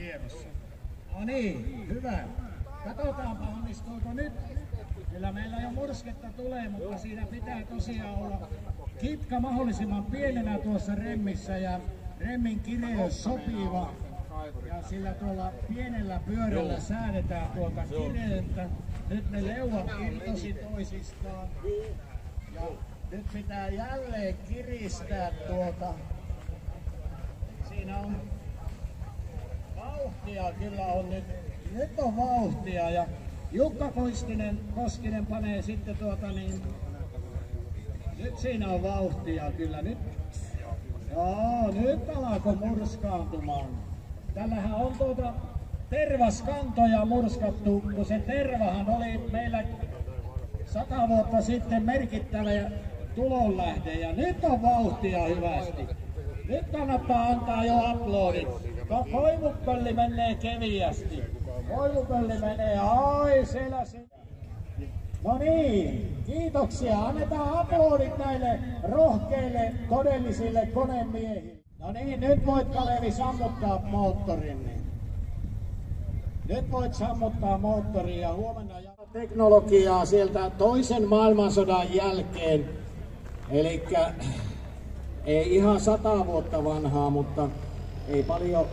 tiedossa. No niin, hyvä. Katsotaanpa onnistuuko nyt. Kyllä meillä jo mursketta tulee, mutta siinä pitää tosiaan olla kitka mahdollisimman pienenä tuossa remmissä ja remmin kireys sopiva. Ja sillä tuolla pienellä pyörällä säädetään tuota kireyttä. Nyt ne leuat irtosi toisistaan. Ja nyt pitää jälleen kiristää tuota. Siinä on vauhtia, kyllä on nyt. Nyt on vauhtia ja Jukka Koskinen panee sitten nyt siinä on vauhtia kyllä nyt. Joo, nyt alkoi murskaantumaan. Tällähän on tervaskantoja murskattu, kun se tervahan oli meillä 100 vuotta sitten merkittävä tulonlähde ja nyt on vauhtia hyvästi. Nyt kannattaa antaa jo uploadit. Koivupölli menee keviästi. Koivupölli menee, ai siellä se. No niin, kiitoksia. Annetaan uploadit näille rohkeille, todellisille konemiehille. No niin, nyt voit Kalevi sammuttaa moottorin. Nyt voit sammuttaa moottoria ja huomenna teknologiaa sieltä toisen maailmansodan jälkeen. Elikkä ei ihan 100 vuotta vanhaa, mutta ei paljon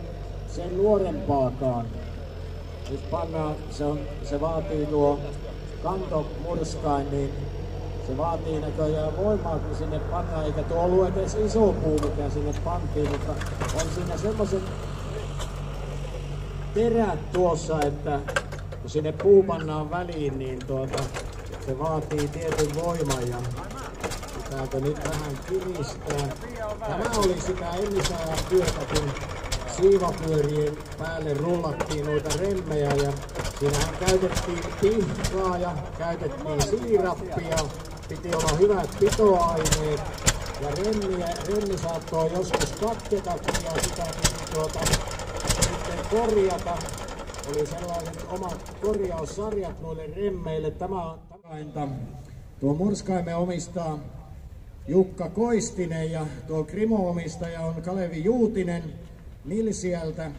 sen nuorempaakaan. Nyt pannaan, se vaatii tuo kantomurskain, niin se vaatii näköjään voimaa, kun sinne pannaan, eikä tuo ollut edes iso puu, mikä sinne pantiin, mutta on siinä semmoiset terät tuossa, että kun sinne puu pannaan väliin, niin se vaatii tietyn voiman ja pitääkö nyt vähän kiristää. Tämä oli sitä ennisajan työtä, kun siivapyörien päälle rullattiin noita remmejä ja siinähän käytettiin pihkaa ja käytettiin siirappia, piti olla hyvät pitoaineet ja remmi saattoi joskus katketakin ja sitä piti sitten korjata. Oli sellaiset omat korjaussarjat noille remmeille. Tämä on tuo murskaimen omistaa Jukka Koistinen ja tuo Krimo-omistaja on Kalevi Juutinen Nilsiältä.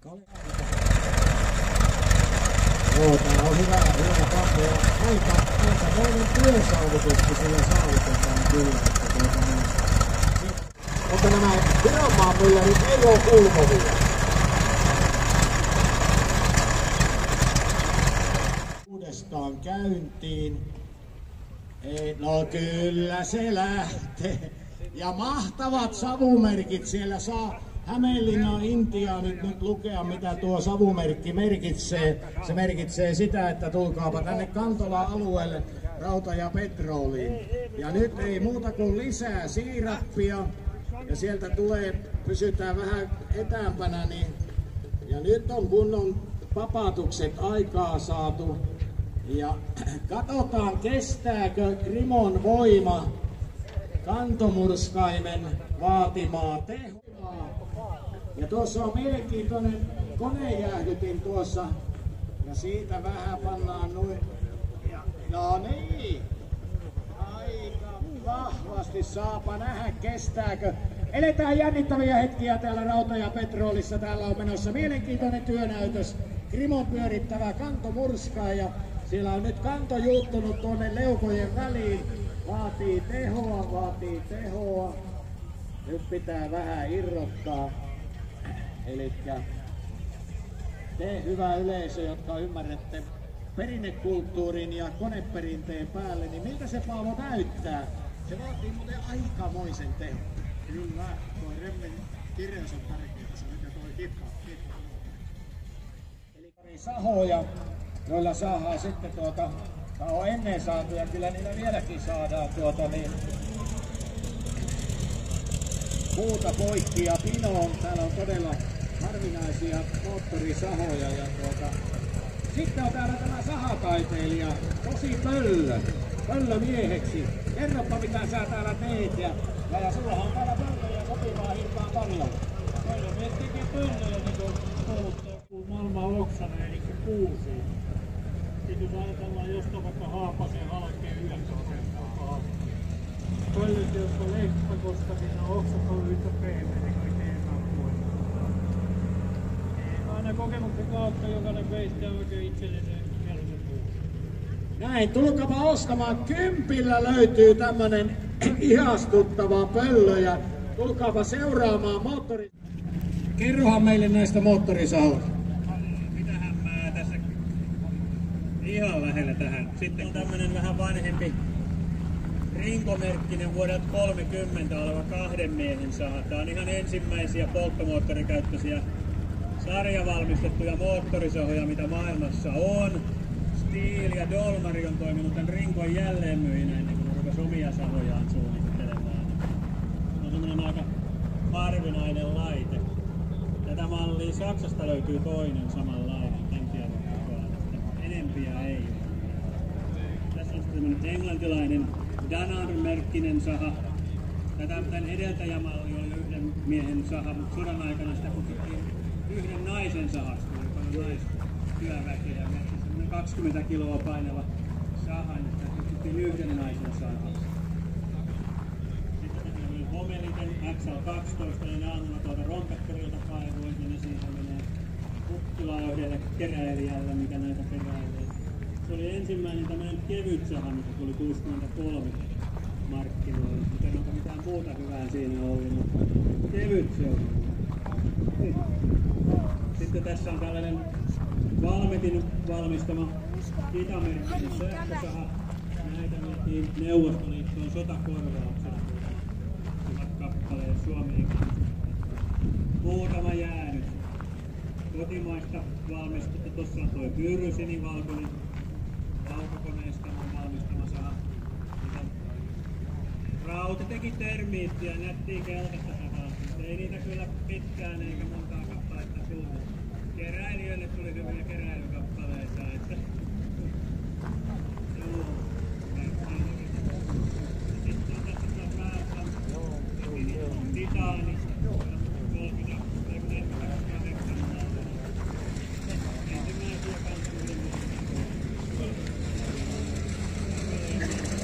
Tää on hyvä kampo ja aikamoinen työsaavutus, kun sillä saavutetaan kyllä. Mutta nämä Vironmaan myllärit ei ole ulkovia. Uudestaan käyntiin. No kyllä se lähtee. Ja mahtavat savumerkit siellä saa Hämeenlinnan Intiaanit nyt lukea, mitä tuo savumerkki merkitsee. Se merkitsee sitä, että tulkaapa tänne Kantola-alueelle Rauta ja Petroliin. Ja nyt ei muuta kuin lisää siirappia. Ja sieltä pysytään vähän etäämpänä. Niin, ja nyt on kunnon papatukset aikaa saatu. Ja katsotaan, kestääkö Krimon voima kantomurskaimen vaatimaa tehoa. Ja tuossa on mielenkiintoinen konejäähdytin tuossa. Ja siitä vähän pannaan noin. No niin. Aika vahvasti saapa nähdä, kestääkö. Eletään jännittäviä hetkiä täällä Rauta ja Petrolissa. Täällä on menossa mielenkiintoinen työnäytös. Krimon pyörittävä kantomurskain. Ja siellä on nyt kanto juuttunut tuonne leukojen väliin. Vaatii tehoa. Nyt pitää vähän irrottaa. Elikkä te, hyvä yleisö, jotka ymmärrätte perinnekulttuurin ja koneperinteen päälle, niin miltä se Paavo näyttää? Se vaatii muuten aikamoisen tehon. Kyllä, tuo remmin kireys on tärkeää, se mikä toi kitka. Eli pari sahoja, joilla saadaan sitten tää on ennen saatu ja kyllä niillä vieläkin saadaan puuta poikki ja pinoon. Täällä on todella harvinaisia moottorisahoja ja sitten on täällä tämä sahataiteilija, tosi pöllömieheksi. Kerropa mitä sä täällä teet ja sullahan on täällä pöllöjä sopivaa hintaan paljon. Pöllömies tekee pöllöjä niin kuin puhuttu, kun maailman oksanen eli kuusi. Sitten jos ajatellaan jostain vaikka Haapasen halkeen 9%. Pöllöt, jotka Lekpakosta, niin oksat on yhtä pehmeä kuin teidän puolella. kokemuksen kautta jokainen veistää oikein itsellinen mieluisen puun. Näin, tulkapa ostamaan. 10 löytyy tämmönen ihastuttava pöllö ja tulkaapa seuraamaan moottori. Kerrohan meille näistä moottorisahoista. Mitähän mä tässä ihan lähellä tähän. Sitten on tämmönen vähän vanhempi Rinko-merkkinen vuodelta 30 oleva 2 miehen saha. Tää on ihan ensimmäisiä polttomoottorikäyttöisiä sarjavalmistettuja moottorisahoja, mitä maailmassa on. Steel ja Dolmari on toiminut tämän Rinkon jälleenmyyjinä ennen kuin rupesi omia sahojaan suunnittelemaan. On semmonen aika harvinainen laite. Tätä mallia Saksasta löytyy toinen samanlainen, tämän tiedon mukaan, että enempiä ei ole. Tässä on tämmönen englantilainen Danar-merkkinen saha. Tämän edeltäjämalli oli 1 miehen saha, mutta sodan aikana sitä kutsuttiin 1 naisen sahasta, joka on naistyöväkeä. 20 kiloa painava saha, niin sitä kutsuttiin 1 naisen saha. Sitten tässä oli Homeliten XL12, niin aamulla tuolta Rompettorilta kaivoin, ja ne siitä menee Pukkilaan yhdelle keräilijälle, mikä näitä keräilee. Se oli ensimmäinen tämmöinen kevyt saha, mikä tuli 63 markkinoille. Mutta onko mitään muuta hyvää siinä ollut, mutta kevyt se on. Sitten tässä on tällainen Valmetin valmistama Itamerkkinen sähkösaha. Näitä myytiin Neuvostoliittoon sotakorvauksena 1000 kappaleen Suomeen. Muutama jäänyt. Kotimaista valmistetta. Tuossa on tuo Pyry sinivalkoinen valkokoneesta valmistama saha. Rauta teki termiittiä, nättiä keltaista sahaa. Ei niitä kyllä pitkään eikä montaa kappaletta tullut. Keräilijöille tuli hyviä keräilykappaleita, että joo. Sitten on tässä päässä Titani 30 ensimmäisiä kansainvälisiä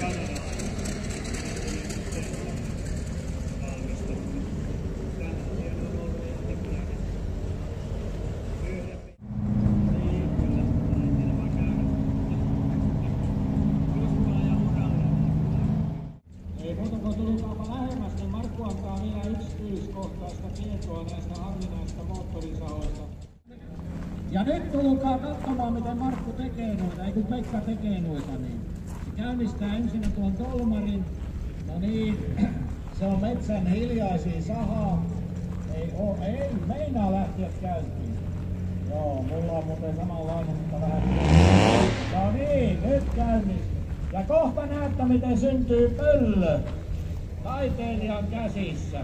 Kanadalaisia valmistettu. Yksityiskohtaista tietoa näistä harvinaisista moottorisahoista. Ja nyt tulkaa katsomaan, miten Markku tekee noita, ei kun Pekka tekee noita. Niin. Käynnistää ensin tuon Dolmarin. No niin, se on metsän hiljaisin sahaa. Ei meinaa lähteä käyntiin. Joo, mulla on muuten samanlainen, mutta vähän. No niin, nyt käynnistyy. Ja kohta näette, miten syntyy pöllö taiteilijan käsissä.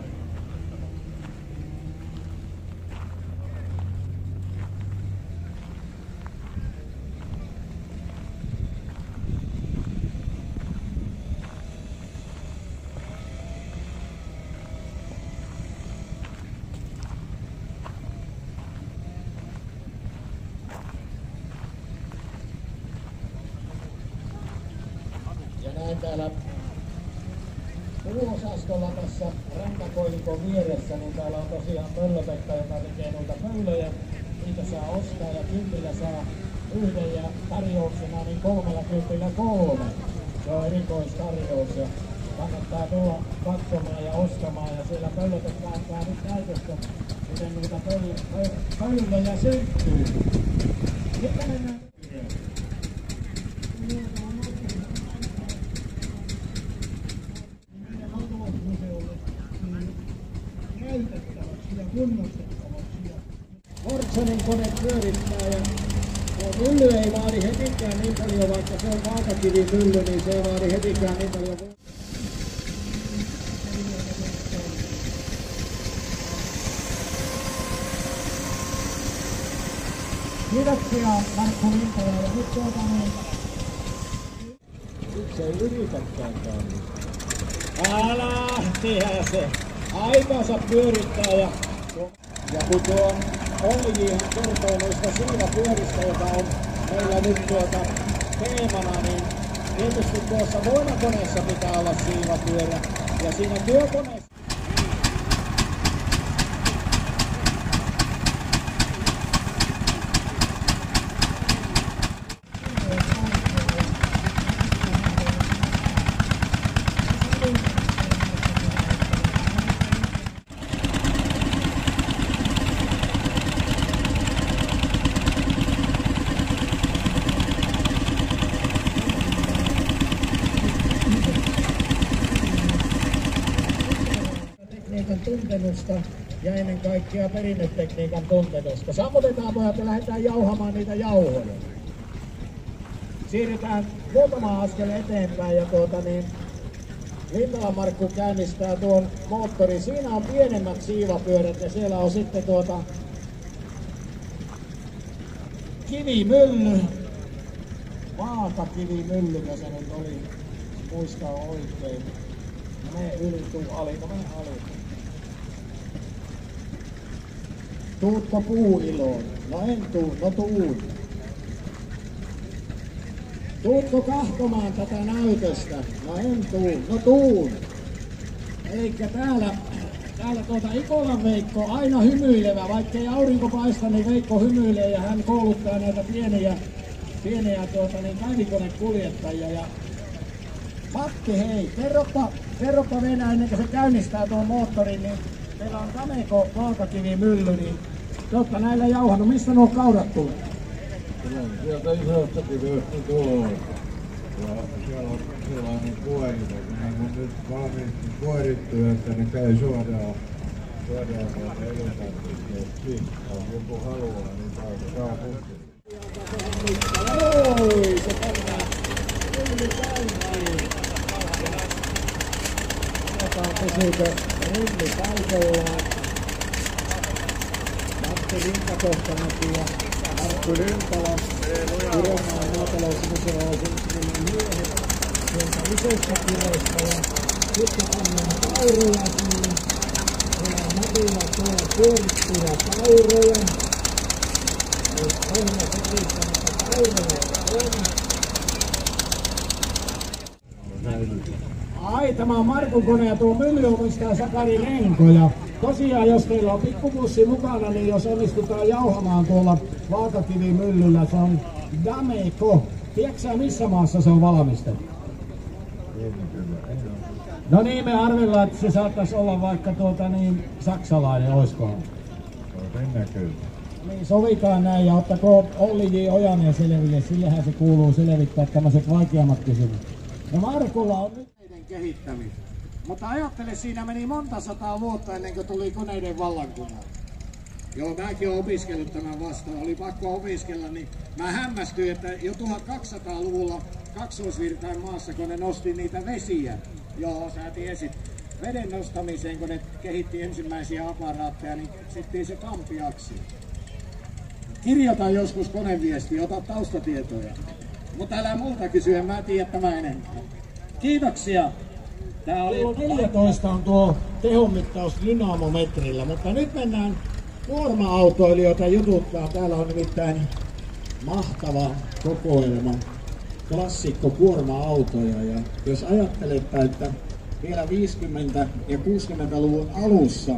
Ja näin täällä puuosastolla tässä rantakoilikon vieressä, niin täällä on tosiaan Pöllö-Pekka, joka tekee noita pöllöjä. Niitä saa ostaa ja 10 saa 1 ja tarjouksena niin 30 3. Se on erikoistarjous ja kannattaa tulla katsomaan ja ostamaan. Ja siellä Pöllö-Pekka antaa nyt näytöstä, miten niitä pöllöjä syntyy. Sitten mennään. Fortsonin kone pyörittää ja tuo mylly ei vaadi hetikään niin paljon, vaikka se on kaakakivimylly, niin se ei vaadi hetikään niin paljon. Kiitoksia Markku Lintola ja nyt niin... Nyt ei yritäkään käynyt. Lähtihän se! Aikansa pyörittää ja kun tuo Ollihan kertoo noista siivapyöristä, joka on meillä nyt teemana, niin tietysti tuossa voimakoneessa pitää olla siivapyörä ja siinä työkoneessa. tuntemusta ja ennen kaikkea perinnetekniikan tuntemusta. Sammutetaan pojat ja lähdetään jauhamaan niitä jauhoja. Siirrytään muutama askel eteenpäin ja Lintalan Markku käynnistää tuon moottorin. Siinä on pienemmät siivapyörät ja siellä on sitten kivimylly. Vaatakivimylly, se nyt oli, muistaa oikein. Mene yli, tuu ali, mene ali. Tuutko puuiloon? No en tuu, no tuun. Tuutko kahtomaan tätä näytöstä? No en tuu, no tuun. Eikä täällä Ikolan Veikko aina hymyilevä, vaikkei aurinko paista, niin Veikko hymyilee ja hän kouluttaa näitä pieniä kaivinkonekuljettajia. Ja Matti, hei, kerropa Venä ennen kuin se käynnistää tuon moottorin, niin meillä on Dameko vaakakivimylly, niin te olette näillä jauhannut. Mistä nuo kaudat tulee? Sieltä isosta kivestä tulee. Ja siellä on sellainen kuorita, kun on nyt valmiiksi kuorittu, että ne käy suoraan elintarvikkeeksi. Jos joku haluaa, niin saa puhtia. Oi, se kannaa. Rilli päivään. Katsotaan, pysyykö rilli paikallaan. Matti Lintakohtanmäki ja Markku Lintala. Puromaan maatalousmuseo Helsingin miehet. Sieltä isoista kiloista ja sitten pannaan kauroja sinne. Meillä on Matilla tuolla kuorittuja kauroja. Jos ohra sekistä, mutta kauroja on. Ai, tämä on Markun kone ja tuo mylly omistaa Sakari Lenko. Ja tosiaan, jos teillä on pikkupussi mukana, niin jos onnistutaan jauhamaan tuolla vaakakivimyllyllä, se on Dameko. Tiedätkö missä maassa se on valmistettu? No niin, me arvellaan, että se saattaisi olla vaikka saksalainen, oiskohan? Niin, sovitaan näin ja ottakoon Olli J. Ojanen selville, sillehän se kuuluu selvittää tämmöiset vaikeammat kysymykset. No Markulla on nyt koneiden kehittämistä, mutta ajattele, siinä meni monta sataa vuotta ennen kuin tuli koneiden vallankumous. Joo, mäkin olen opiskellut tämän vastaan, oli pakko opiskella, niin mä hämmästyin, että jo 1200-luvulla Kaksoisvirtain maassa, kun ne nosti niitä vesiä, joo, sä tiesit, veden nostamiseen, kun ne kehitti ensimmäisiä aparaatteja, niin sitten se kampiaksi. Kirjoita joskus koneviestiä, ota taustatietoja. Mutta älä muuta kysyä, mä tiedän tämän enemmän. Kiitoksia. Tää oli 14 on tuo tehonmittaus dynamometrillä, mutta nyt mennään kuorma-autoilijoita jututtaa. Täällä on nimittäin mahtava kokoelma klassikko kuorma-autoja. Ja jos ajattelette, että vielä 50- ja 60-luvun alussa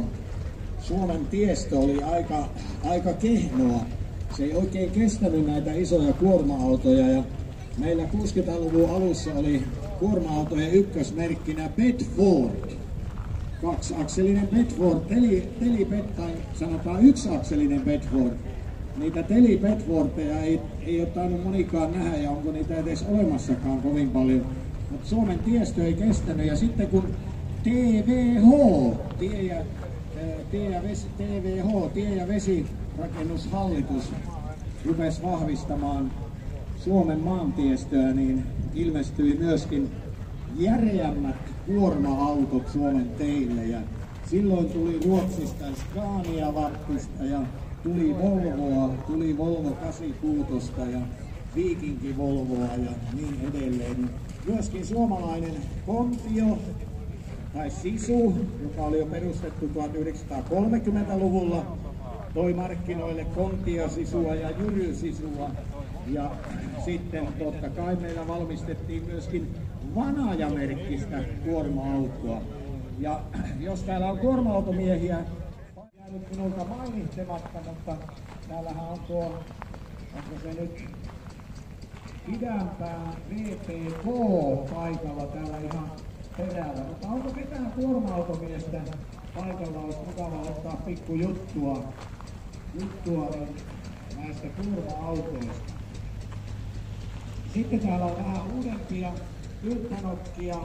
Suomen tiestö oli aika kehnoa. Se ei oikein kestänyt näitä isoja kuorma-autoja ja meillä 60-luvun alussa oli kuorma-autojen ykkösmerkkinä Bedford. Kaksiakselinen Bedford, tai sanotaan yksiakselinen Bedford. Niitä Bedfordeja ei ole tainnut monikaan nähdä ja onko niitä edes olemassakaan kovin paljon. Mutta Suomen tiestö ei kestänyt ja sitten kun tie- ja vesirakennushallitus rupesi vahvistamaan Suomen maantiestöä, niin ilmestyi myöskin järeämmät kuorma-autot Suomen teille. Ja silloin tuli Ruotsista Scania-vappista ja tuli Volvoa, tuli Volvo 86 ja Viikinki Volvoa ja niin edelleen. Myöskin suomalainen Kontio tai Sisu, joka oli jo perustettu 1930-luvulla, toi markkinoille Kontio-sisua ja Jyry-sisua. Ja sitten totta kai meillä valmistettiin myöskin Vanaja-merkkistä kuorma-autoa. Ja jos täällä on kuorma-automiehiä, jäänyt minulta mainitsematta, mutta täällähän on tuo, onko se nyt Idänpää VPK paikalla täällä ihan perällä. Mutta onko ketään kuorma-automiestä paikalla, olisi mukava ottaa pikku juttua näistä kuorma-autoista. Sitten täällä on vähän uudempia Yltänokkia.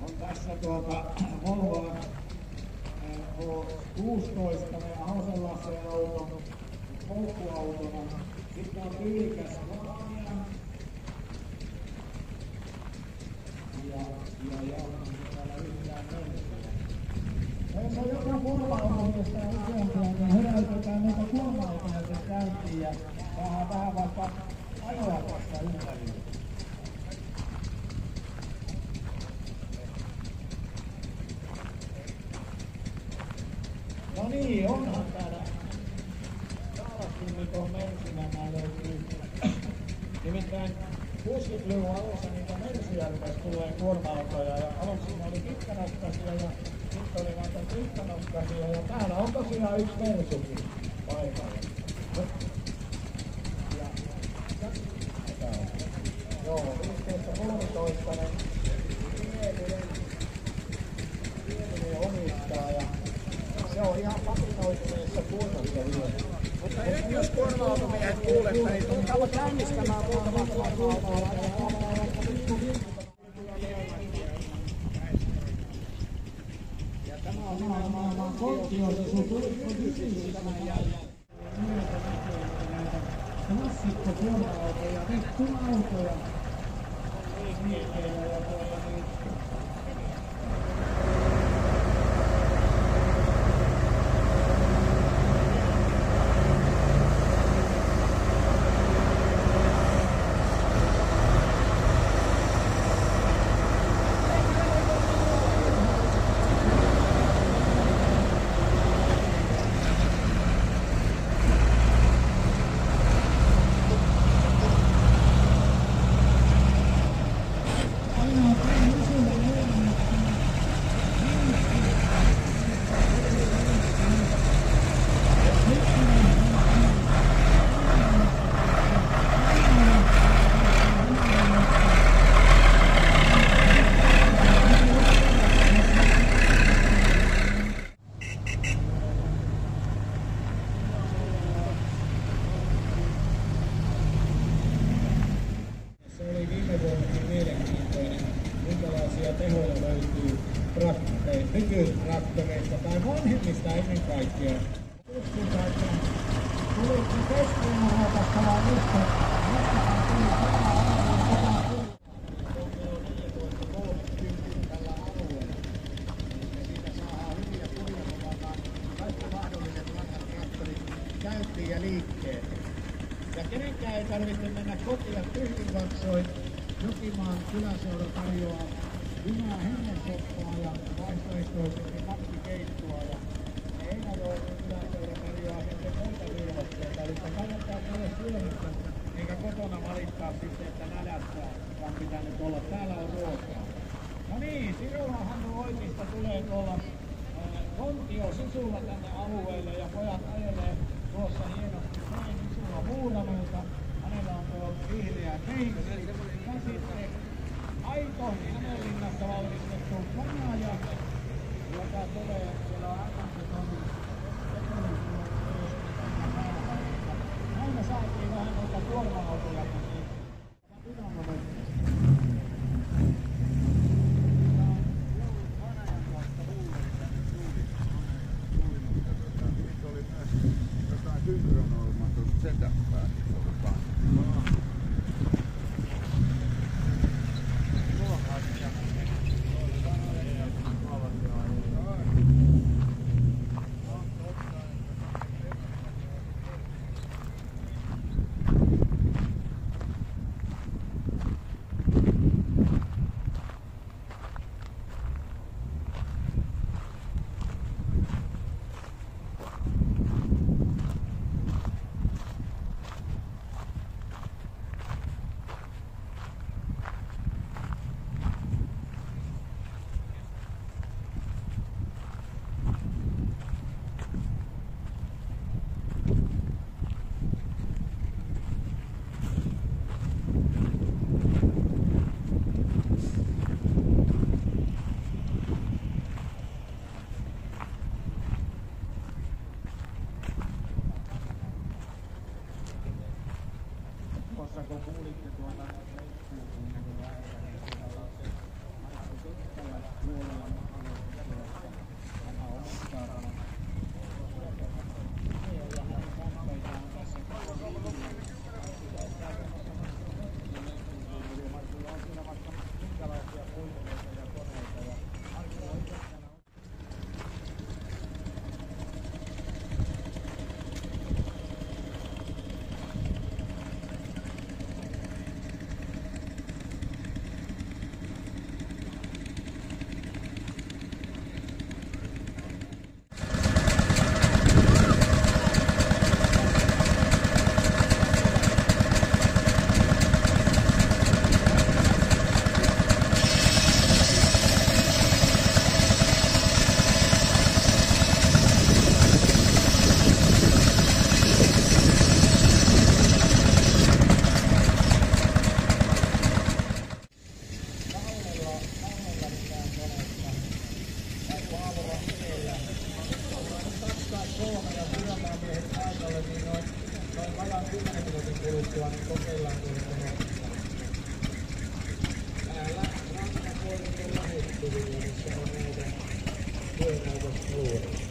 On tässä Volvoa 16, meidän Ahosen Lasseen auton polkkuautona. Sitten on tyylikäs Lavania. Ja täällä yhtään mennään. Meillä on joka kuorma-autoista useampia, niin höräytetään noita kuorma-autoja käyntiin ja vähän vaikka ajoa tästä ympärillä. No niin, onhan täällä Saalaskymmikon Mersinä löytyy. Nimittäin 60-luvun alussa niitä Mersiä rupesi tulee kuorma-autoja ja aluksi ne oli pitkänokkaisia ja sitten oli näitä pitkänokkaisia ja täällä on tosiaan yksi Mersukin paikalla. Joo, 15-13 pieninen omistaa ja se on ihan patinoituneessa kunnossa vielä. Mutta nyt jos kuorma-automiehet kuulette, niin tulkaa käynnistämään muutamat kuorma-autolla. Ja tämä on nimenomaan konttiosuus, tuliko kysymys tämän jälkeen? Myötä näkee näitä klassikko-kuorma-autoja, vettuma-autoja. Liikkeellä ja tuolla niin. Nykytraktoreista tai vanhemmista ennen kaikkea. Tutkitaan, että tuliko keskuunnahokasta vai mistä tuli sama arvoin Kokelo 14.30 tällä alueella. Ja siitä saadaan hyviä kuvia, kun pannaan kaikki mahdolliset vanhat traktorit käyntiin ja liikkeelle. Ja kenenkään ei tarvitse mennä kotiin tyhjin katsoin. Jokimaan kyläseura tarjoaa hyvää hengensoppaa ja vaihtoehtoisesti makkikeittoa ja Einajoen kyläseura tarjoaa sitten muita virvoitteita, eli kannattaa käydä syömässä eikä kotona valittaa sitten, että nälässä vaan pitää nyt olla. Täällä on ruokaa. No niin, Sirola Hannu Oikista tulee tuolla Kontio Sisulla tänne alueelle ja pojat ajelee tuossa hienosti näin Sisulla Muuramelta. Hänellä on tuo vihreä keissi ja sitten aito Hämeenlinnasta valmistettu kanaja, joka tulee, siellä on Akantotonin aina saatiin vähän noita kuorma-autoja, kun kuulitte tuolta puolella ajettua, niin kokeillaan tuolla täällä rantakoirin lähettyvillä, missä on näitä työnäytösalueita.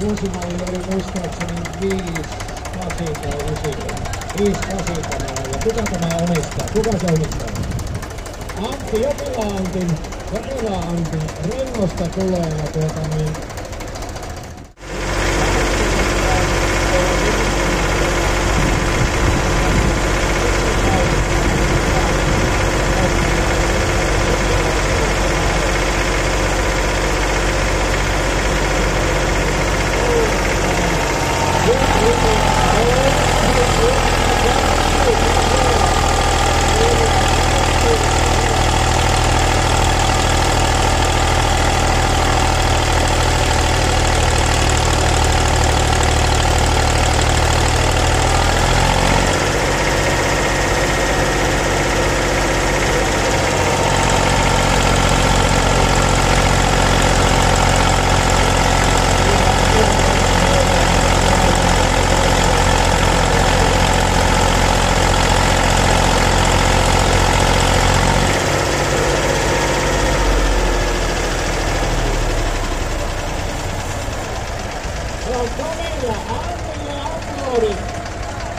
Vuosimalli oli muistaakseni 5-8 tai 9. Ja kuka tämä omistaa? Kuka se omistaa? Antti, Jokela Antin Rengosta tulee ja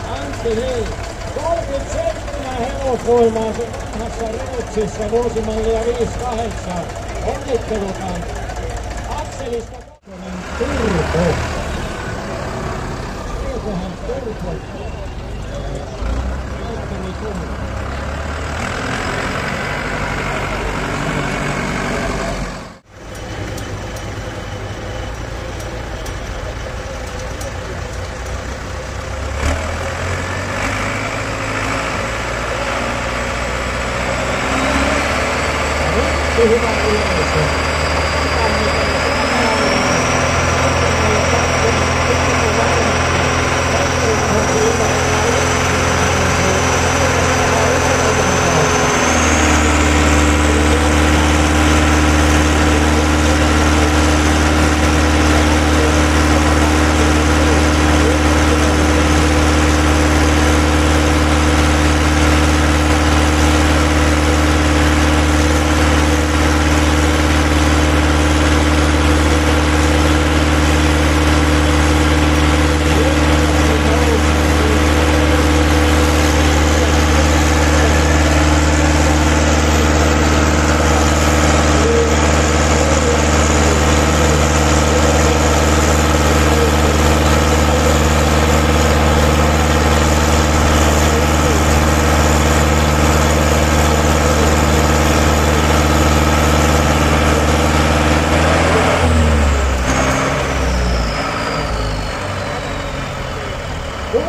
Antti, hei, 37 hevosvoimaa tässä Reutsissa vuosimallia 58. Onnittelut Antti. Akselista Turbo. Turbohan Turbo. Jalkani Turbo. Hyvä yleisö.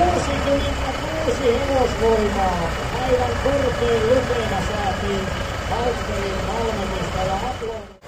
66 hevosvoimaa. Aivan korkein lukema saatiin Valtterin Malmöstä ja aplodit.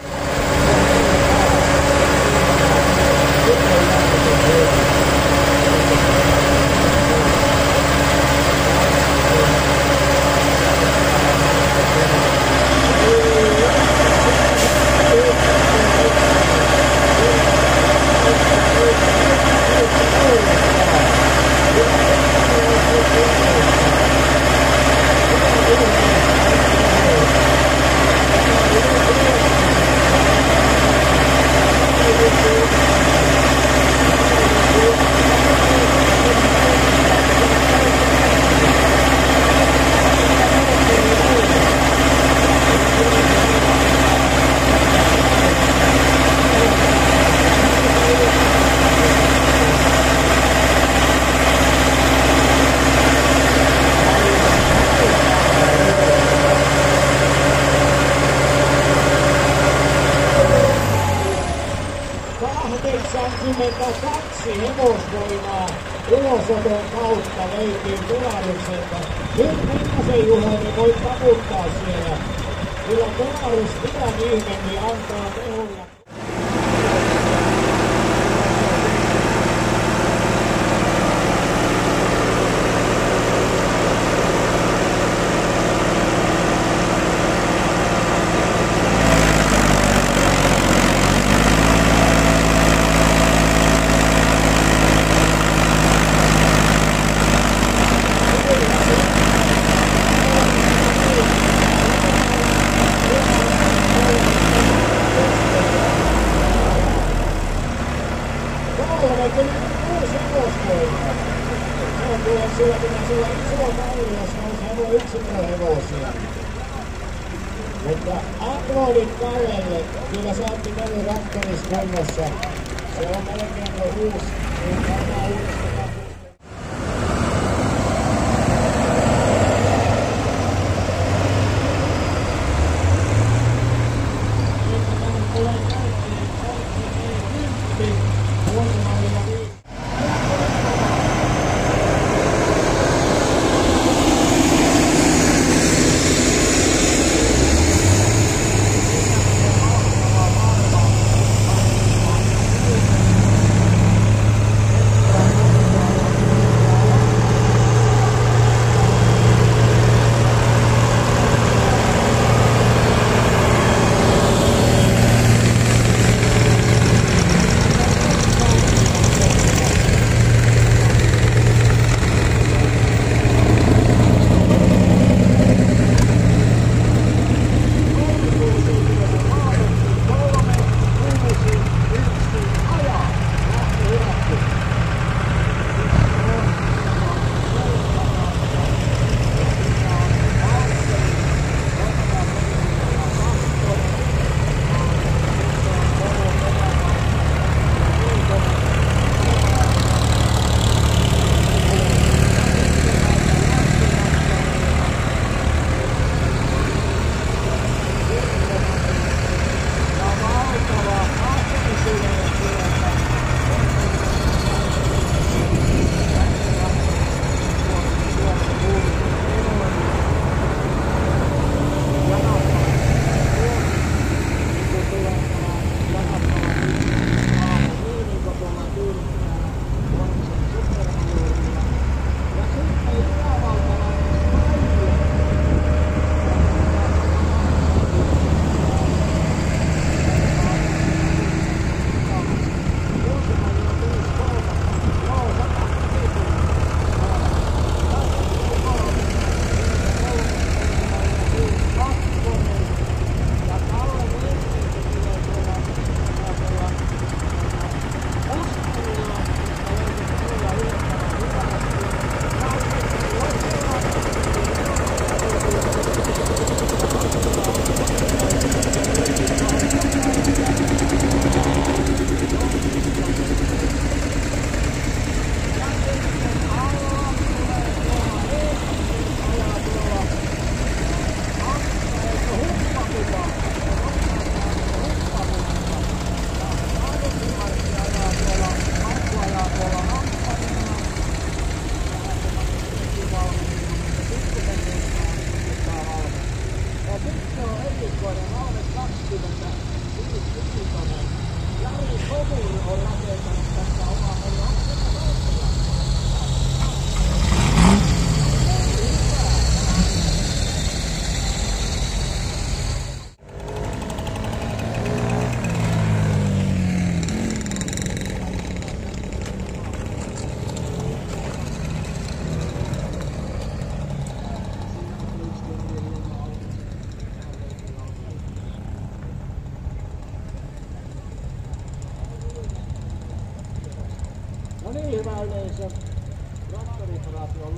Kaksi hevosvoimaa ulosoton kautta löytyy Kolarukselta. Nyt Pennasen Juhani voi taputtaa siellä. Kyllä Kolarus mitään ihmemmin antaa tehoja. Sillä pitäisi olla iso malli, jos olisi yksikköhevosia. Mutta aplodit Kallelle, kyllä sä oot pitänyt rakkariskunnossa. Se on melkein jo uusi, niin varmaan uudistetaan. niin, hyvä yleisö. Traktoriparati on